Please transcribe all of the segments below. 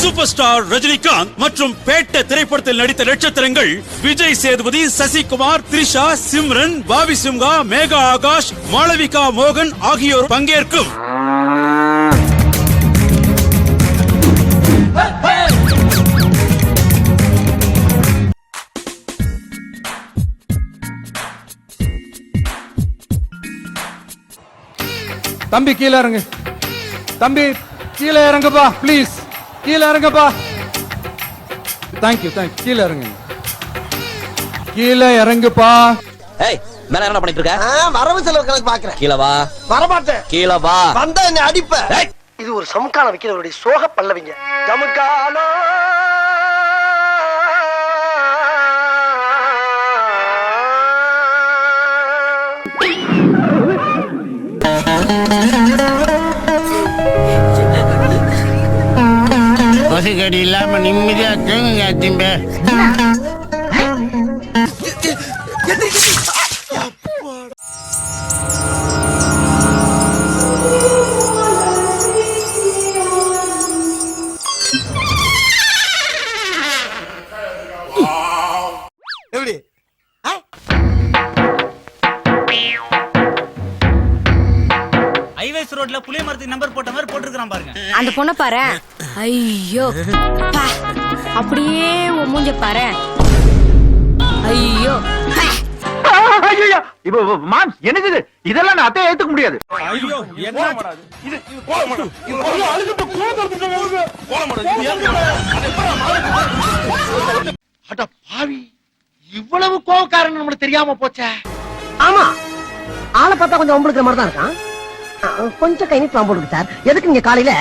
Super star Rajinikanth மற்றும் பேட்ட திரைப்படத்தில் நடித்த நட்சத்திரங்கள் விஜய் சேதுபதி, சசிகுமார், த்ரிஷா, சிம்ரன், பாபி சிம்ஹா, மேகா ஆகாஷ், மாளவிகா மோகன் ஆகியோர் பங்கேற்கும் தம்பி கீழே இறங்கு. தம்பி கீழே இறங்குப்பா ப்ளீஸ். கீழே இறங்குப்பா. Thank you thank you. கீழே இறங்கு. கீழே இறங்குப்பா. ஏய் மேல என்ன பண்ணிட்டு இருக்க? வரவு செலவு கணக்கு பாக்குறேன். கீழ வா. வரமாட்டேன். கீழ வா. வந்தா என்ன அடிப்ப. இது ஒரு சமுக்காலம் வைக்கிறவருடைய சோக பல்லவிங்க. சமுக்காலம் கொசுக்கடி இல்லாம நிம்மதியா தூங்குங்க திம்பே. எப்படி ஹைவேஸ் ரோட்ல புளிய மரத்துக்கு நம்பர் போட்ட மாதிரி போட்டுருக்கான் பாருங்க. அந்த பொண்ண பாரு. ஐயோ அப்படியே உன் மூஞ்ச பாரு. ஐயோ என்னது இதெல்லாம் நான் அத்தையை ஏத்துக்க முடியாது. இவ்வளவு கோவக்காரன் நம்மளுக்கு தெரியாம போச்சே. ஆமா ஆளை பார்த்தா கொஞ்சம் ஒம்பளுக்கிற மாதிரி தான் இருக்கான். கொஞ்சம் கை நீட்டு போடுங்க சார். எதுக்கு நீங்க காலையில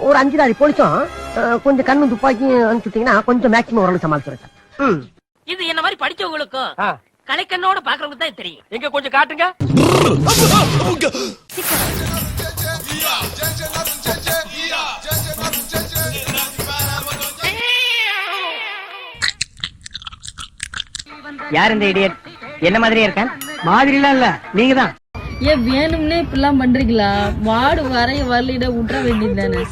ஒரு 5 போலீஸும் கொஞ்சம் கண்ணு துப்பாக்கி அனுப்பிச்சுட்டீங்கன்னா கொஞ்சம் மேக்சிமம் ஓரளவு சமாளிச்சுறேன் சார். இது என்ன மாதிரி படிச்சவங்களுக்கும் கலைக்கண்ணோட பாக்குறவங்க தான் தெரியும். எங்க கொஞ்சம் காட்டுங்க. யார் இந்த இடியட்? என்ன மாதிரியே இருக்கேன்? மாதிரிலாம் இல்ல, நீங்க தான். ஏன் வேணும்னே இப்படிலாம் பண்றீங்களா? வார்டு வரைய வரலிட விட்டுற வேண்டியது தானே.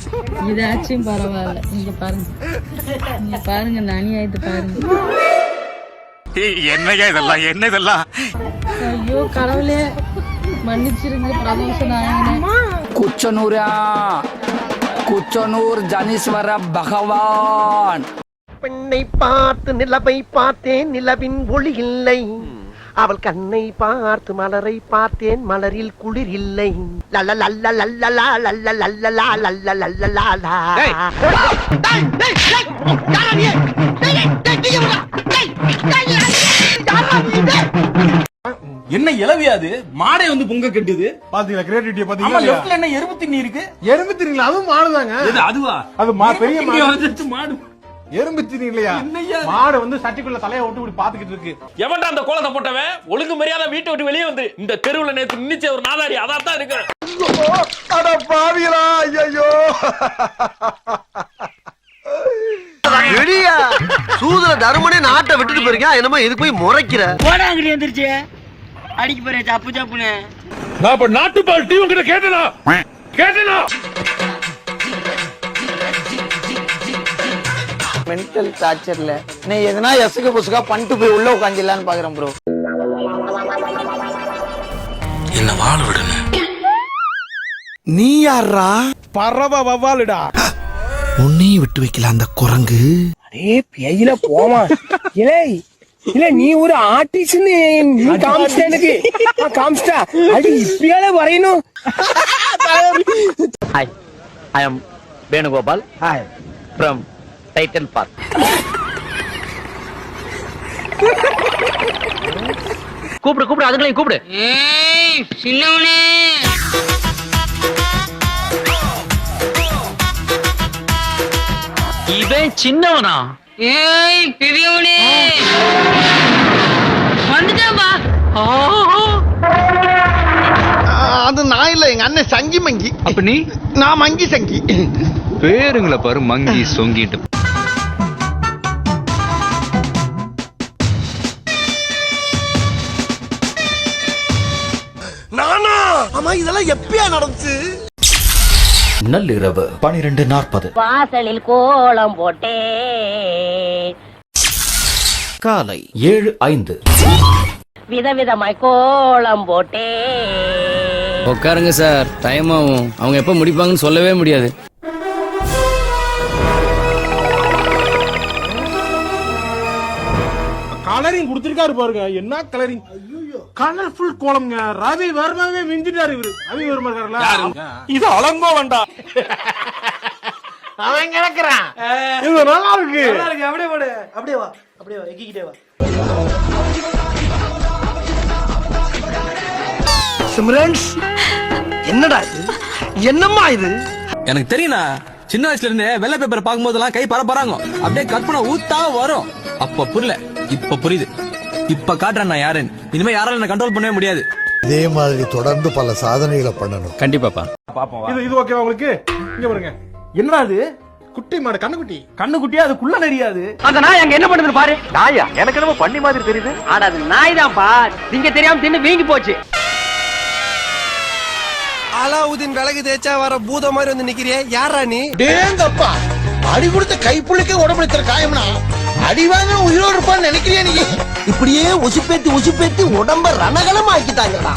இதாச்சும் பரவாயில்ல. நீங்க பாருங்க இந்த அநியாயத்தை பாருங்க. என்னையா இதெல்லாம்? என்ன இதெல்லாம்? ஐயோ கடவுளே மன்னிச்சிருங்க பிரதோஷ நாயகனே. குச்சனூர் ஜனீஸ்வர பகவான். பெண்ணை பார்த்து நிலவை பார்த்தேன், நிலவின் ஒளி இல்லை. அவள் கண்ணை பார்த்து மலரை பார்த்தேன், மலரில் குளிர் இல்லை. என்ன இளவியாது மாடை வந்து பொங்க கட்டுது பாத்தீங்களா கிரியேட்டிவிட்டியை பாத்தீங்களா? லெஃப்ட்ல என்ன எறும்பு தண்ணி இருக்கு? எறும்பு திரிங்களா? அதுவும் மாடுதாங்க. அதுவா? அது பெரிய மாடு. எறும்பு திரி இல்லையா? மாடு வந்து சட்டிக்குள்ள தலையை விட்டு இப்படி பாத்துக்கிட்டு இருக்கு. எவன்டா அந்த கோலத்தை போட்டவன்? ஒழுங்கு மரியாதை வீட்டை விட்டு வெளியே வந்து இந்த தெருவுல நேத்து நின்னுச்ச ஒரு நாதாரி அதான் இருக்கு. அட பாவிகளா, ஐயோ வெளியா சூதுல தருமனே நாட்டை விட்டுட்டு போயிருக்கா. என்னமோ இது போய் முறைக்கிற போடாங்கடி எந்திரிச்சு அடிக்க போறே சப்பு சப்புன்னு. நான் இப்ப நாட்டுப்பால் டீ உங்ககிட்ட கேட்டேனா? மென்டல் டார்ச்சர்ல நீ எதனா எசுக்கு புசுக்கா பண்ணிட்டு போய் உள்ள உட்காந்துலான்னு பாக்குறேன் ப்ரோ. என்ன வாழ விடணும். நீ யாரா? பறவை வவ்வாலுடா. உன்னையும் விட்டு வைக்கல அந்த குரங்கு. அடே பேயில போமா. இல்ல நீ ஒரு ஆர்டிஸ்ட் நீ காமிச்சிட்ட எனக்கு. காமிச்சிட்டா அடி இப்படியால வரையணும். Hi, I am Venugopal. Hi from Titan Park. கூப்பிடு அதுங்களையும் கூப்பிடு. சின்னவனே இவன் சின்னவனா? ஏய் பெரியவனே வந்துட்டாம்பா. அது நான் இல்ல, எங்க அண்ணன் சங்கி மங்கி. அப்ப நீ? நான் மங்கி சங்கி. பேருங்களை பாரு, மங்கி சொங்கிட்டு. நானா? ஆமா இதெல்லாம் எப்பயா நடந்துச்சு? நள்ளிரவு 12:40 வாசலில் கோலம் போட்டே காலை 7:05 விதவிதமாய் கோலம் போட்டே. உட்காருங்க சார், டைம் ஆகும். அவங்க எப்ப முடிப்பாங்கன்னு சொல்லவே முடியாது. கலரிங் கொடுத்திருக்காரு பாருங்க, என்ன கலரிங், கலர்ஃபுல் கோலம்ங்க. ரவி வர்மாவே மிஞ்சிட்டாரு இவரு. ரவி வர்மா இருக்காருல்ல, இது அலங்கோ வேண்டாம். அவன் கிடக்குறான். இது நல்லா இருக்கு. அப்படியே போடு, அப்படியே வா, அப்படியே வா, எக்கிக்கிட்டே வா. சிம்ரன்ஸ், என்னடா இது, என்னம்மா இது? எனக்கு தெரியும்ண்ணா, சின்ன வயசுல இருந்தே வெள்ளை பேப்பர் பார்க்கும் போதெல்லாம் கை பரப்பறாங்க, அப்படியே கற்பனை ஊத்தா வரும். அப்ப புரியல, இப்ப புரியுது. இப்ப காட்டுறேன் நான் யாருன்னு. இனிமே யாரால என்ன கண்ட்ரோல் பண்ணவே முடியாது. இதே மாதிரி தொடர்ந்து பல சாதனைகளை பண்ணணும். கண்டிப்பாப்பா. இது ஓகேவா உங்களுக்கு? இங்க பாருங்க, என்னடா இது, குட்டி மாடு, கண்ணுக்குட்டி. கண்ணுக்குட்டி, அதுக்குள்ள தெரியாது. அந்த நாய் அங்க என்ன பண்ணுது பாரு. நாயா? எனக்கு என்னமோ பண்ணி மாதிரி தெரியுது. ஆட அது நாய் தான்ப்பா, திங்க தெரியாம தின்னு வீங்கி போச்சு. அலாவுதீன் விலகு தேய்ச்சா வர பூத மாதிரி வந்து நிக்கிறியே, யாரா நீ? டேங்கப்பா, அடி கொடுத்த கைப்புள்ளிக்க உடம்புல காயம்னா அடி வாங்க உயிரோடு இருப்பான்னு நினைக்கிறியா நீ? இப்படியே உசுப்பேத்தி உடம்ப ரணகலம் ஆக்கிட்டாங்கடா.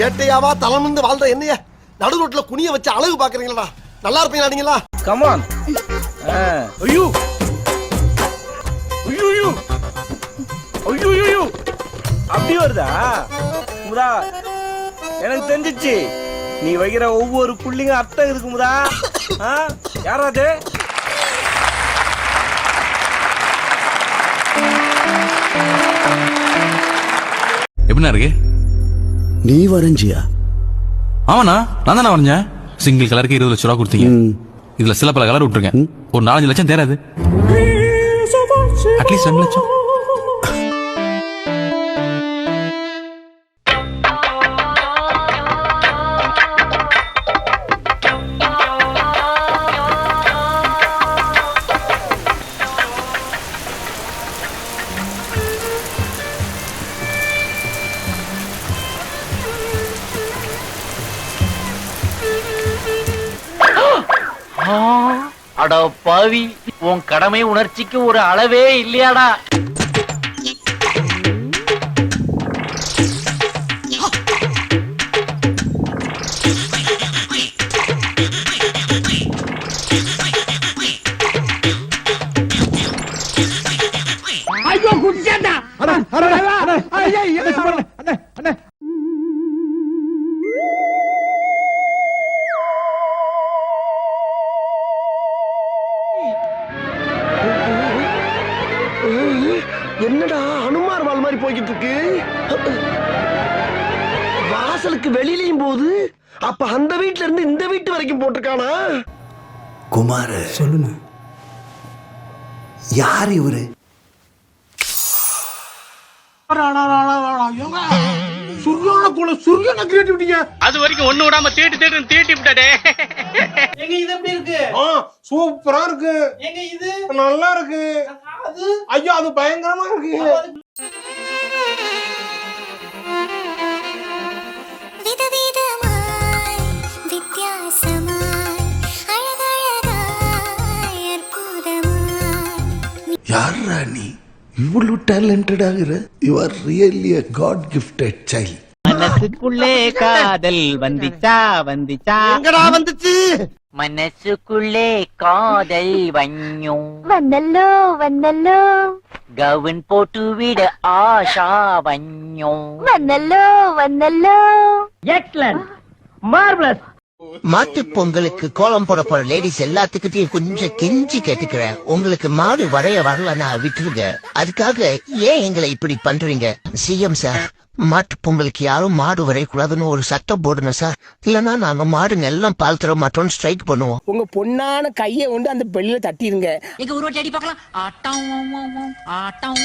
ஏட்டையாவா தலைமுந்து வாழ்ந்த என்னைய நடு ரோட்ல குனிய வச்சு அழகு பாக்குறீங்களா? நல்லா இருப்பீங்களா நீங்களா? கமான். ஐயோ ஐயோ ஐயோ ஐயோ, அப்படி வருதா? முதா, எனக்கு தெரிஞ்சிச்சு, நீ வைக்கிற ஒவ்வொரு புள்ளிங்க அர்த்தம் இருக்கு முதா. யாராது? எப்படின்னா இருக்கு? நீ வரைஞ்சியா? ஆமாண்ணா, நான் தானே வரைஞ்சேன். சிங்கிள் கலருக்கு 20 லட்சம் ரூபா கொடுத்தீங்க. இதுல சில பல கலர் விட்டுருக்கேன். ஒரு 4-5 லட்சம் தேராது. அட்லீஸ்ட் 2 லட்சம். அட பாவி, உன் கடமை உணர்ச்சிக்கு ஒரு அளவே இல்லையாடா? ஐயோ குடிச்சாண்டா. என்னடா அனுமார் வால் மாதிரி போய்கிட்டு இருக்கு. வாசலுக்கு வெளியிலயும் போது, அப்ப அந்த வீட்டுல இருந்து இந்த வீட்டு வரைக்கும் போட்டிருக்கானா? குமார சொல்லுங்க, யார் இவரு? அது வரைக்கும் ஒண்ணு விடாம தீட்டி விட்டாடே. எங்க இது எப்படி இருக்கு? சூப்பரா இருக்கு. எங்க இது நல்லா இருக்கு. ஐயோ, அது பயங்கரமா இருக்கு. யாரா நீ? இவ்வளவு டேலண்டட் ஆகுற? You are really a God gifted child. மனசுக்குள்ளே காதல் வந்துச்சா? எங்கடா வந்துச்சு? மனசுக்குள்ளே காதல் வந்தல்லோ வந்தல்லோ கவுன் போட்டு விட ஆஷா வந்தல்லோ வந்தல்லோ. Excellent, marvellous. மாட்டு பொங்கலுக்கு கோலம் போட போற லேடிஸ் எல்லாத்துக்கிட்டையும் கொஞ்சம் கெஞ்சி கேட்டுக்கிறேன், உங்களுக்கு மாடு வரைய வரலன்னா விட்டுருங்க. அதுக்காக ஏன் எங்களை இப்படி பண்றீங்க? சிஎம் சார், மாட்டு பொங்கலுக்கு யாரும் மாடு வரையக்கூடாதுன்னு ஒரு சட்டம் போடுங்க சார். இல்லன்னா நாங்க மாடுங்க எல்லாம் பால் தர மாட்டோம், ஸ்ட்ரைக் பண்ணுவோம். உங்க பொண்ணான கையை கொண்டு அந்த பெல்லில தட்டிடுங்க. எங்க ஒரு வாட்டி அடி பார்க்கலாம். ஆட்டம் ஆட்டம்.